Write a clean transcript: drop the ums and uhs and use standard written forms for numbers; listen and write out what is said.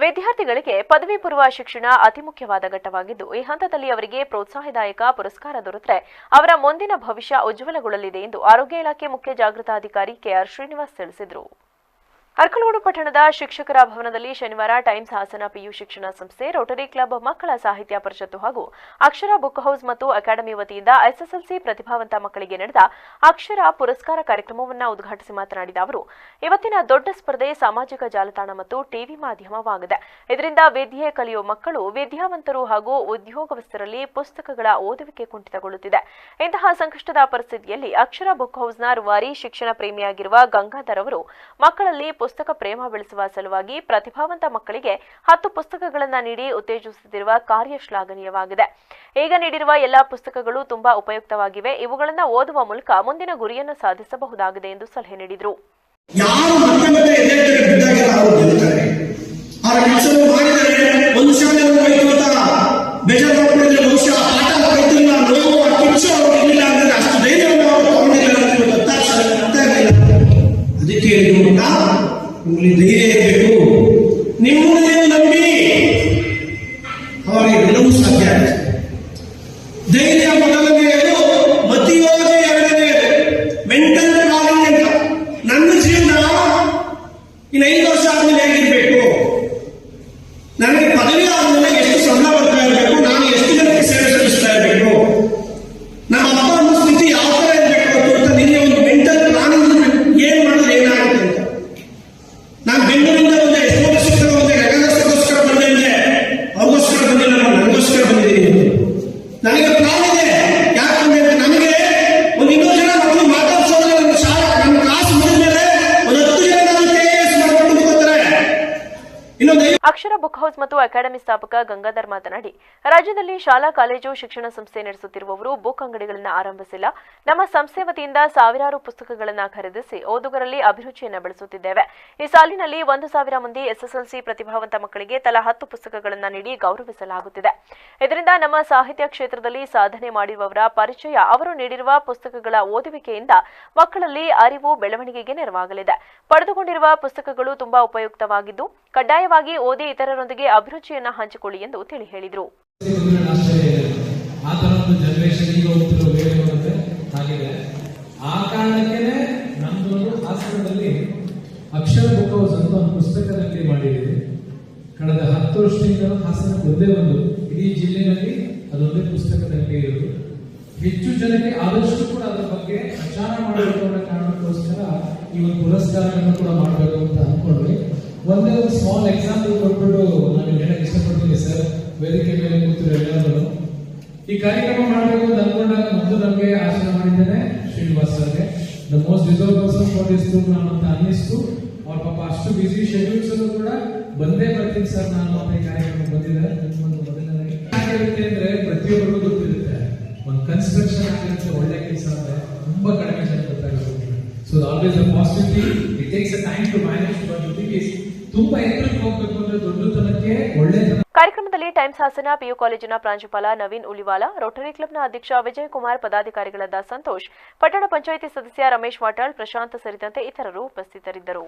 ವಿದ್ಯಾರ್ಥಿಗಳಿಗೆ ಪದವಿ ಪೂರ್ವ ಶಿಕ್ಷಣ ಅತಿ ಮುಖ್ಯವಾದ ಘಟ್ಟವಾಗಿದ್ದು, ಈ ಹಂತದಲ್ಲಿ ಅವರಿಗೆ ಪ್ರೋತ್ಸಾಹದಾಯಕ ಪುರಸ್ಕಾರ ದೊರೆತರೆ ಅವರ ಮುಂದಿನ ಭವಿಷ್ಯ ಉಜ್ವಲಗೊಳ್ಳಲಿದೆ ಎಂದು ಆರೋಗ್ಯ ಇಲಾಖೆ ಮುಖ್ಯ ಜಾಗೃತಾಧಿಕಾರಿ ಕೆಆರ್ ಶ್ರೀನಿವಾಸ್ ತಿಳಿಸಿದರು. ಅರಕಲಗೂಡು ಪಟ್ಟಣದ ಶಿಕ್ಷಕರ ಭವನದಲ್ಲಿ ಶನಿವಾರ ಟೈಮ್ಸ್ ಹಾಸನ ಪಿಯು ಶಿಕ್ಷಣ ಸಂಸ್ಥೆ, ರೋಟರಿ ಕ್ಲಬ್, ಮಕ್ಕಳ ಸಾಹಿತ್ಯ ಪರಿಷತ್ತು ಹಾಗೂ ಅಕ್ಷರ ಬುಕ್ ಹೌಸ್ ಮತ್ತು ಅಕಾಡೆಮಿ ವತಿಯಿಂದ ಎಸ್ಎಸ್ಎಲ್ಸಿ ಪ್ರತಿಭಾವಂತ ಮಕ್ಕಳಿಗೆ ನಡೆದ ಅಕ್ಷರ ಪುರಸ್ಕಾರ ಕಾರ್ಯಕ್ರಮವನ್ನು ಉದ್ಘಾಟಿಸಿ ಮಾತನಾಡಿದ ಅವರು, ಇವತ್ತಿನ ದೊಡ್ಡ ಸ್ಪರ್ಧೆ ಸಾಮಾಜಿಕ ಜಾಲತಾಣ ಮತ್ತು ಟಿವಿ ಮಾಧ್ಯಮವಾಗಿದೆ. ಇದರಿಂದ ವಿದ್ಯೆ ಕಲಿಯುವ ಮಕ್ಕಳು, ವಿದ್ಯಾವಂತರು ಹಾಗೂ ಉದ್ಯೋಗಸ್ಥರಲ್ಲಿ ಪುಸ್ತಕಗಳ ಓದುವಿಕೆ ಕುಂಠಿತಗೊಳ್ಳುತ್ತಿದೆ. ಇಂತಹ ಸಂಕಷ್ಟದ ಪರಿಸ್ಥಿತಿಯಲ್ಲಿ ಅಕ್ಷರ ಬುಕ್ ಹೌಸ್ನ ರೂವಾರಿ ಶಿಕ್ಷಣ ಪ್ರೇಮಿಯಾಗಿರುವ ಗಂಗಾಧರ್ ಅವರು ಮಕ್ಕಳಲ್ಲಿ ಪುಸ್ತಕ ಪ್ರೇಮ ಬೆಳೆಸುವ ಸಲುವಾಗಿ ಪ್ರತಿಭಾವಂತ ಮಕ್ಕಳಿಗೆ 10 ಪುಸ್ತಕಗಳನ್ನು ನೀಡಿ ಉತ್ತೇಜಿಸುತ್ತಿರುವ ಕಾರ್ಯ ಶ್ಲಾಘನೀಯವಾಗಿದೆ. ಈಗ ನೀಡಿರುವ ಎಲ್ಲಾ ಪುಸ್ತಕಗಳು ತುಂಬಾ ಉಪಯುಕ್ತವಾಗಿವೆ. ಇವುಗಳನ್ನು ಓದುವ ಮೂಲಕ ಮುಂದಿನ ಗುರಿಯನ್ನು ಸಾಧಿಸಬಹುದಾಗಿದೆ ಎಂದು ಸಲಹೆ ನೀಡಿದರು. ಧೈರ್ಯ ಇರಬೇಕು. ನಿಮ್ಮನ್ನೇ ನಂಬಿ ಅವರಿಗೆ ಗೆಲುವು ಸಾಧ್ಯ. ಧೈರ್ಯ ಮೊದಲನೆಯದು, ಮತಿಯೋಗ ಎರಡನೆಯದು, ಮೆಂಟಲ್ ಪ್ಲಾನಿಂಗ್ ಅಂತ. ನನ್ನ ಜೀವನ ಇನ್ನು 5 ವರ್ಷ ಆದ್ಮೇಲೆ ಹೇಗಿರ್ಬೇಕು, ನನಗೆ ಪದವಿ ಆದ್ಮೇಲೆ ಎಷ್ಟು ಸಂಬಳ ಬರ್ತಾ ಇರಬೇಕು, ನಾನು ಎಷ್ಟು ಜನಕ್ಕೆ ಸೇವೆ ಸಲ್ಲಿಸ್ತಾ ಇರಬೇಕು, ನಮ್ಮ ಅಪ್ಪ ಅಮ್ಮ ಸ್ಥಿತಿ ಯಾವ ತರ ಇರಬೇಕು ಅಂತ ನಿನ್ನೆ ಒಂದು ಮೆಂಟಲ್ ಪ್ಲಾನಿಂಗ್ ಏನ್ ಮಾಡೋದು ಏನಾಗುತ್ತೆ ಅಂತ. ನಾನು ಬೆಂಗಳೂರಿಂದ ಬಂದೆ, ಎಷ್ಟೋ ವರ್ಷಗಳ ಬಂದೆ, ರೆಗನಸ್ಗೋಸ್ಕರ ಬಂದಿದ್ದೆ, ಅವ್ರಿಗೋಸ್ಕರ ಬಂದಿಲ್ಲ, ನನಗೋಸ್ಕರ ಬಂದಿದ್ದೀನಿ. ನನಗೆ ಪ್ಲಾನ್ ಇದೆ. ಯಾಕಂದ್ರೆ ನನಗೆ ಒಂದು 200 ಜನ ಮಕ್ಕಳು ಮಾತಾಡ್ಸೋದ್ರೆ ನನ್ನ ಶಾಲಾ ನನ್ನ ಕ್ಲಾಸ್ ಮುಗಿದ್ಮೇಲೆ ಒಂದು 10 ಜನ ನಾನು KS ಮಾಡ್ಕೊಂಡು ಕೂತ್ಕೋತಾರೆ. ಅಕ್ಷರ ಬುಕ್ ಹೌಸ್ ಮತ್ತು ಅಕಾಡೆಮಿ ಸ್ಥಾಪಕ ಗಂಗಾಧರ್ ಮಾತನಾಡಿ, ರಾಜ್ಯದಲ್ಲಿ ಶಾಲಾ ಕಾಲೇಜು ಶಿಕ್ಷಣ ಸಂಸ್ಥೆ ನಡೆಸುತ್ತಿರುವವರು ಬುಕ್ ಅಂಗಡಿಗಳನ್ನು ಆರಂಭಿಸಿಲ್ಲ. ನಮ್ಮ ಸಂಸ್ಥೆ ವತಿಯಿಂದ ಸಾವಿರಾರು ಪುಸ್ತಕಗಳನ್ನು ಖರೀದಿಸಿ ಓದುಗರಲ್ಲಿ ಅಭಿರುಚಿಯನ್ನು ಬೆಳೆಸುತ್ತಿದ್ದೇವೆ. ಈ ಸಾಲಿನಲ್ಲಿ 1,000 ಮಂದಿ ಎಸ್ಎಸ್ಎಲ್ಸಿ ಪ್ರತಿಭಾವಂತ ಮಕ್ಕಳಿಗೆ ತಲಾ 10 ಪುಸ್ತಕಗಳನ್ನು ನೀಡಿ ಗೌರವಿಸಲಾಗುತ್ತಿದೆ. ಇದರಿಂದ ನಮ್ಮ ಸಾಹಿತ್ಯ ಕ್ಷೇತ್ರದಲ್ಲಿ ಸಾಧನೆ ಮಾಡಿರುವವರ ಪರಿಚಯ, ಅವರು ನೀಡಿರುವ ಪುಸ್ತಕಗಳ ಓದುವಿಕೆಯಿಂದ ಮಕ್ಕಳಲ್ಲಿ ಅರಿವು ಬೆಳವಣಿಗೆಗೆ ನೆರವಾಗಲಿದೆ. ಪಡೆದುಕೊಂಡಿರುವ ಪುಸ್ತಕಗಳು ತುಂಬಾ ಉಪಯುಕ್ತವಾಗಿದ್ದು, ಕಡ್ಡಾಯವಾಗಿ ಓದಿ ಇತರರೊಂದಿಗೆ ಅಭಿರುಚಿಯನ್ನು ಹಂಚಿಕೊಳ್ಳಿ ಎಂದು ತಿಳಿ ಹೇಳಿದರು. ಆ ಕಾರಣಕ್ಕೆ ನಮ್ದೊಂದು ಹಾಸನದಲ್ಲಿ ಅಕ್ಷರ ಬುಕ್ ಹೌಸ್ ಅಂತ ಒಂದು ಪುಸ್ತಕದಲ್ಲಿ ಮಾಡಿದ್ದೀವಿ. ಕಳೆದ 10 ವರ್ಷದಿಂದ ಹಾಸನ ಒಂದೇ ಒಂದು ಇಡೀ ಜಿಲ್ಲೆಯಲ್ಲಿ ಅದೊಂದೇ ಪುಸ್ತಕದಲ್ಲಿ ಇರೋದು. ಹೆಚ್ಚು ಜನಕ್ಕೆ ಆದಷ್ಟು ಕೂಡ ಅದರ ಬಗ್ಗೆ ಪ್ರಚಾರ ಮಾಡಬೇಕು ಅನ್ನೋ ಕಾರಣಕ್ಕೋಸ್ಕರ ಈ ಒಂದು ಪುರಸ್ಕಾರವನ್ನು ಕೂಡ ಮಾಡಬೇಕು ಅಂತ ಅನ್ಕೊಂಡ್ವಿ. ಒಂದೇ ಒಂದು ಸ್ಮಾಲ್ ಎಕ್ಸಾಂಪಲ್ ಕೊಟ್ಬಿಟ್ಟು ನಾನು ಹೇಳಕ್ ಇಷ್ಟಪಡ್ತೀನಿ ಸರ್. ವೇದಿಕೆ ಮೇಲೆ ಕೂತಿರೋ ಎಲ್ಲರೂ ಈ ಕಾರ್ಯಕ್ರಮ ಮಾಡಬೇಕು ಅಂತ ಅನ್ಕೊಂಡಾಗ ಮೊದಲು ನಮಗೆ ಆಶೀರ್ವಾದ ಮಾಡಿದ್ದೇನೆ ಶ್ರೀನಿವಾಸ್ ಸರ್ಗೆ. The most deserve person for this program ಅಂತ ಅನ್ನಿಸ್ತು. ಅವ್ರ ಪಾಪ ಅಷ್ಟು ಬಿಸಿ ಶೆಡ್ಯೂಲ್ಸ್ ಅಲ್ಲೂ ಕೂಡ ಬಂದೇ ಬರ್ತೀನಿ ಸರ್ ನಾನು ಅಂತ ಈ ಕಾರ್ಯಕ್ರಮ ಬಂದಿದ್ದಾರೆ. ಆಗಿರುತ್ತೆ ಅಂದ್ರೆ ಪ್ರತಿಯೊಬ್ಬರಿಗೂ ಗೊತ್ತಿರುತ್ತೆ. ಒಂದು ಕನ್ಸ್ಟ್ರಕ್ಷನ್ ಆಗಿರುತ್ತೆ, ಒಳ್ಳೆ ಕೆಲಸ ಅಂದ್ರೆ ತುಂಬಾ ಕಡಿಮೆ ಜನ ಗೊತ್ತಾಗುತ್ತೆ. So always a positivity, it takes a time to manage. But the thing is ತುಂಬಾ ಎತ್ತರಕ್ಕೆ ಹೋಗ್ಬೇಕು ಅಂದ್ರೆ ದೊಡ್ಡತನಕ್ಕೆ ಒಳ್ಳೆತನ. ಕಾರ್ಯಕ್ರಮದಲ್ಲಿ ಟೈಮ್ಸ್ ಹಾಸನ ಪಿಯು ಕಾಲೇಜಿನ ಪ್ರಾಂಶುಪಾಲ ನವೀನ್ ಉಲಿವಾಲ, ರೋಟರಿ ಕ್ಲಬ್ನ ಅಧ್ಯಕ್ಷ ವಿಜಯ್ ಕುಮಾರ್, ಪದಾಧಿಕಾರಿಗಳಾದ ಸಂತೋಷ್, ಪಟ್ಟಣ ಪಂಚಾಯಿತಿ ಸದಸ್ಯ ರಮೇಶ್ ವಾಟಾಳ್, ಪ್ರಶಾಂತ್ ಸೇರಿದಂತೆ ಇತರರು ಉಪಸ್ಥಿತರಿದ್ದರು.